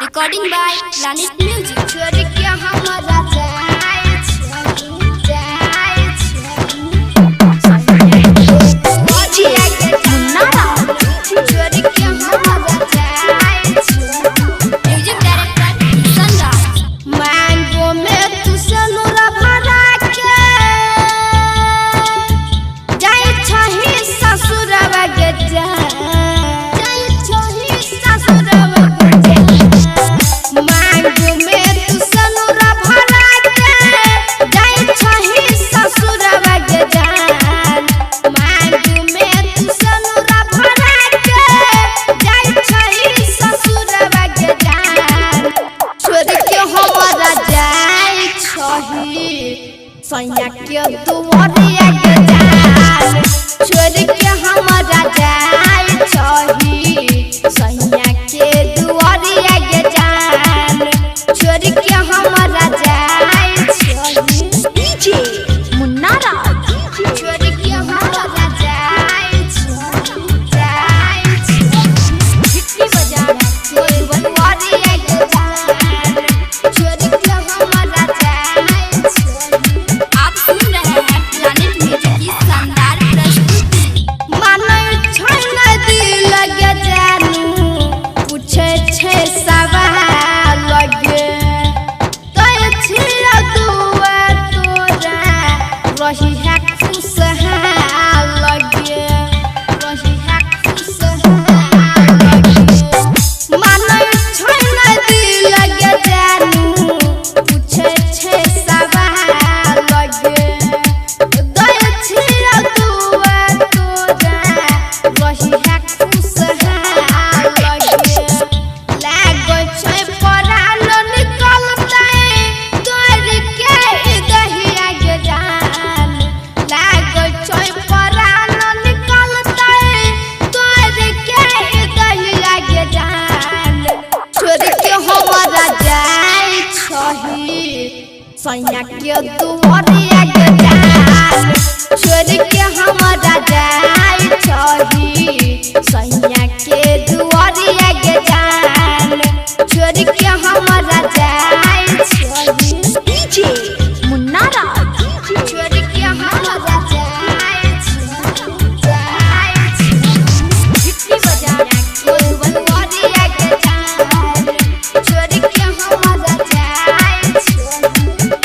Recording by Planet Music. छोड़ के हमारा जाए Music director Sanraj. मांगो में तू सनुरा भरा के जाए छही ससुरवा के जाए छही ससुरवा के मांगो में तू सनुरा भरा के जाए छही ससुरवा के मांगो में तू सनुरा भरा के जाए छही ससुरवा के छोड़ के हमारा जाए छही सैया के दुआरिया के छोड़ के हमारा जाए छही सैया के दुआरिया के छोड़ के हमारा जाए छही DJ मुन्ना राज. छोड़ के हमारा जाए जितनी बजा दुआरिया के छोड़ के हमारा जाए आप सुन रहे हैं प्लानेट म्यूजिक की शानदार प्रस्तुति. मानय छोड़ दिल लगे जानू पूछे छे सवाल लगे तोय छिया दुआ तोरा रही है खुशहाल लगे रही है खुशहाल लगे मानय छोड़ दिल लगे जानू पूछे छे सवाल लगे तोय छिया दुआ तोरा रही है खुशहाल लगे लागो छै परानो निकलतै तोर के दहिया के जान लागो छै परानो निकलतै तोर के दहिया के जान छोड़ के हमारा जाए छही सैया के दुआरिया के छोड़ के हमारा जाए छही सैया के दुआरिया के छोड़ के हमारा जाए छही DJ मुन्ना राज. छोड़ के हमारा जाए जितनी बजा दुआरिया के छोड़ के हमारा जाए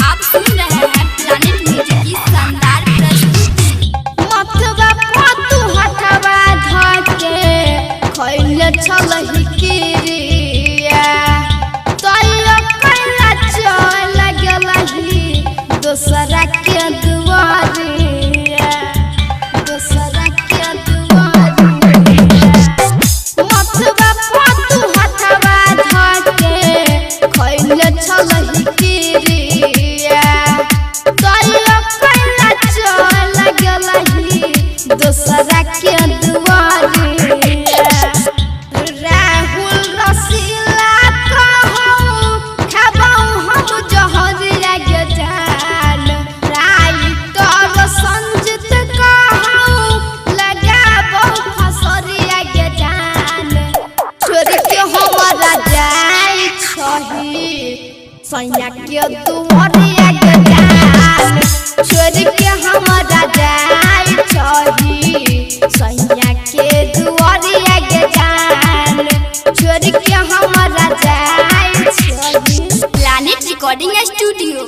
आप सुन रहे हैं प्लानेट म्यूजिक की शानदार प्रस्तुति. मतवा पातू हटवा धके खइले छलही किरिया तैया कैला चल गेलही दोसरा के दुआरिया दोसरा के दुआरिया मतवा पातू हटवा धके खइले छलही किरिया तैया कैला चल गेलही दोसरा के दुआरिया राहुल रसीला कहूँ खाबऊ हम जहरिया के जान राइटर संजित कहूँ लगाबऊ फसरिया के जान छोड़ के हमारा जाए छही सैया के दुआरिया के छोड़ के हमारा जाए छही सैया के दुआरिया के छोड़ के हमारा जाए छही प्लानेट रिकॉर्डिंग स्टूडियो.